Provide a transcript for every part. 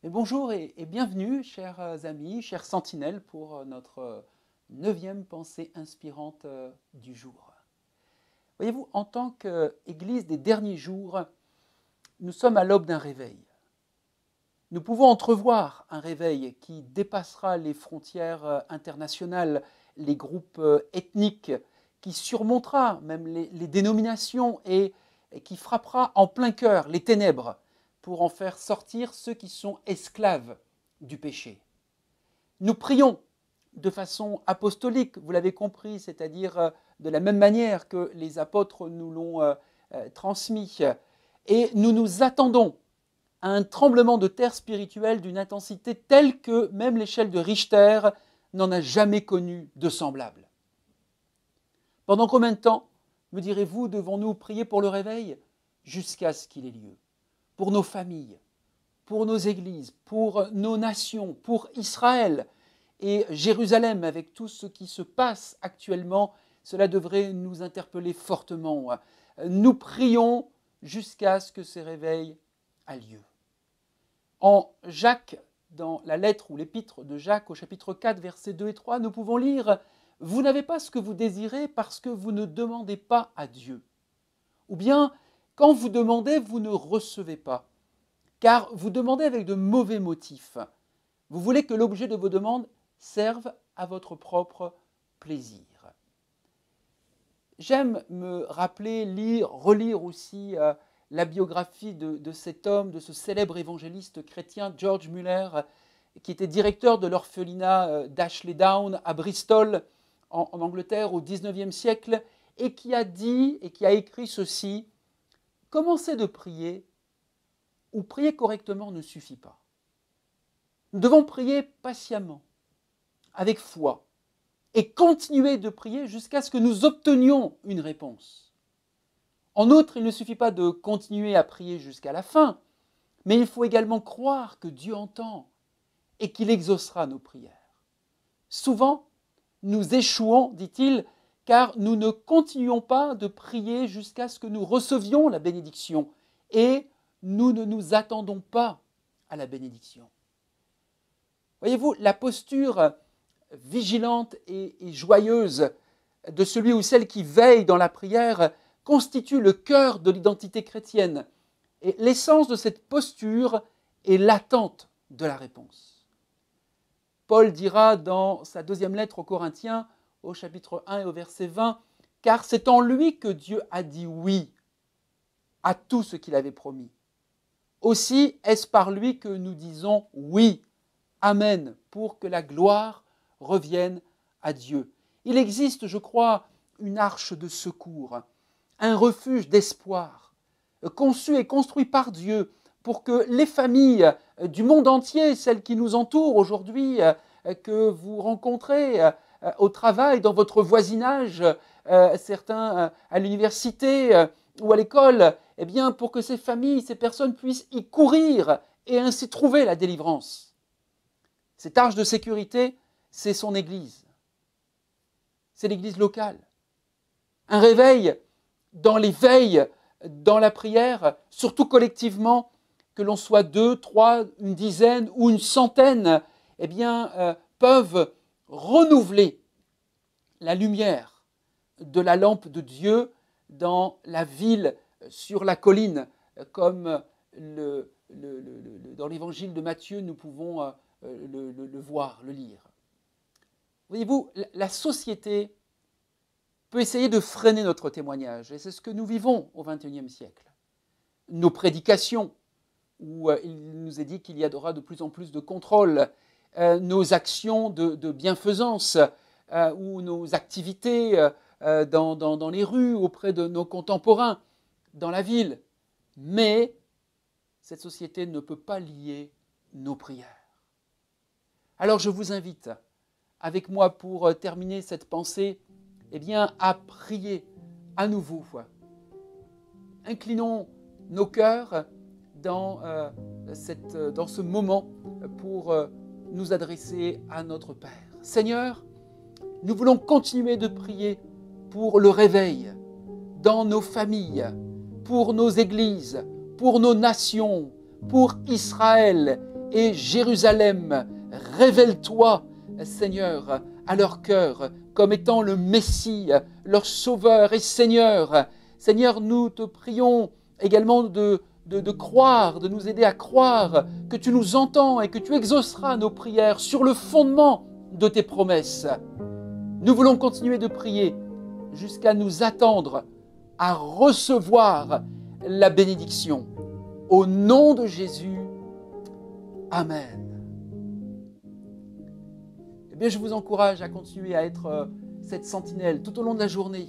Et bonjour et bienvenue, chers amis, chers sentinelles, pour notre 9e pensée inspirante du jour. Voyez-vous, en tant qu'Église des derniers jours, nous sommes à l'aube d'un réveil. Nous pouvons entrevoir un réveil qui dépassera les frontières internationales, les groupes ethniques, qui surmontera même les dénominations et qui frappera en plein cœur les ténèbres pour en faire sortir ceux qui sont esclaves du péché. Nous prions de façon apostolique, vous l'avez compris, c'est-à-dire de la même manière que les apôtres nous l'ont transmis. Et nous nous attendons à un tremblement de terre spirituel d'une intensité telle que même l'échelle de Richter n'en a jamais connu de semblable. Pendant combien de temps, me direz-vous, devons-nous prier pour le réveil? Jusqu'à ce qu'il ait lieu. Pour nos familles, pour nos églises, pour nos nations, pour Israël et Jérusalem, avec tout ce qui se passe actuellement, cela devrait nous interpeller fortement. Nous prions jusqu'à ce que ce réveil ait lieu. En Jacques, dans la lettre ou l'épître de Jacques au chapitre 4, versets 2 et 3, nous pouvons lire « Vous n'avez pas ce que vous désirez parce que vous ne demandez pas à Dieu. » Ou bien « Quand vous demandez, vous ne recevez pas, car vous demandez avec de mauvais motifs. Vous voulez que l'objet de vos demandes serve à votre propre plaisir. » J'aime me rappeler, lire, relire aussi la biographie de cet homme, de ce célèbre évangéliste chrétien, George Muller, qui était directeur de l'orphelinat d'Ashley Down à Bristol, en Angleterre, au XIXe siècle, et qui a dit et qui a écrit ceci: « Commencer de prier ou prier correctement ne suffit pas. Nous devons prier patiemment, avec foi, et continuer de prier jusqu'à ce que nous obtenions une réponse. En outre, il ne suffit pas de continuer à prier jusqu'à la fin, mais il faut également croire que Dieu entend et qu'il exaucera nos prières. Souvent, nous échouons, dit-il, car nous ne continuons pas de prier jusqu'à ce que nous recevions la bénédiction et nous ne nous attendons pas à la bénédiction. » Voyez-vous, la posture vigilante et joyeuse de celui ou celle qui veille dans la prière constitue le cœur de l'identité chrétienne. Et l'essence de cette posture est l'attente de la réponse. Paul dira dans sa deuxième lettre aux Corinthiens, au chapitre 1 et au verset 20, « Car c'est en lui que Dieu a dit oui à tout ce qu'il avait promis. Aussi est-ce par lui que nous disons oui, amen, pour que la gloire revienne à Dieu. » Il existe, je crois, une arche de secours, un refuge d'espoir, conçu et construit par Dieu pour que les familles du monde entier, celles qui nous entourent aujourd'hui, que vous rencontrez au travail, dans votre voisinage, certains à l'université ou à l'école, eh bien, pour que ces familles, ces personnes puissent y courir et ainsi trouver la délivrance. Cette arche de sécurité, c'est son Église. C'est l'Église locale. Un réveil dans les veilles, dans la prière, surtout collectivement, que l'on soit 2, 3, une dizaine ou une centaine, eh bien, peuvent renouveler la lumière de la lampe de Dieu dans la ville, sur la colline, comme dans l'évangile de Matthieu, nous pouvons le voir, le lire. Voyez-vous, la société peut essayer de freiner notre témoignage, et c'est ce que nous vivons au XXIe siècle. Nos prédications, où il nous est dit qu'il y aura de plus en plus de contrôle, nos actions de bienfaisance, ou nos activités dans les rues, auprès de nos contemporains, dans la ville. Mais cette société ne peut pas lier nos prières. Alors je vous invite, avec moi pour terminer cette pensée, eh bien, à prier à nouveau. Inclinons nos cœurs dans ce moment pour nous adresser à notre Père. Seigneur, nous voulons continuer de prier pour le réveil dans nos familles, pour nos églises, pour nos nations, pour Israël et Jérusalem. Révèle-toi, Seigneur, à leur cœur, comme étant le Messie, leur Sauveur et Seigneur. Seigneur, nous te prions également de croire, de nous aider à croire que tu nous entends et que tu exauceras nos prières sur le fondement de tes promesses. Nous voulons continuer de prier jusqu'à nous attendre à recevoir la bénédiction. Au nom de Jésus, Amen. Eh bien, je vous encourage à continuer à être cette sentinelle tout au long de la journée.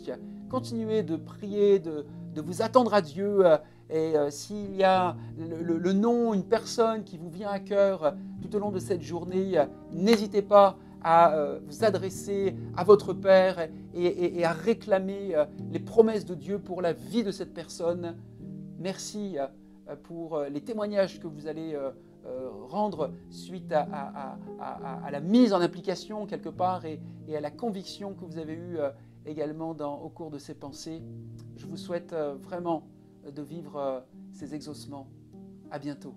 Continuez de prier, de vous attendre à Dieu. Et s'il y a le nom, une personne qui vous vient à cœur tout au long de cette journée, n'hésitez pas à vous adresser à votre Père et à réclamer les promesses de Dieu pour la vie de cette personne. Merci pour les témoignages que vous allez rendre suite à la mise en application quelque part et à la conviction que vous avez eue également au cours de ces pensées. Je vous souhaite vraiment de vivre ces exaucements. À bientôt.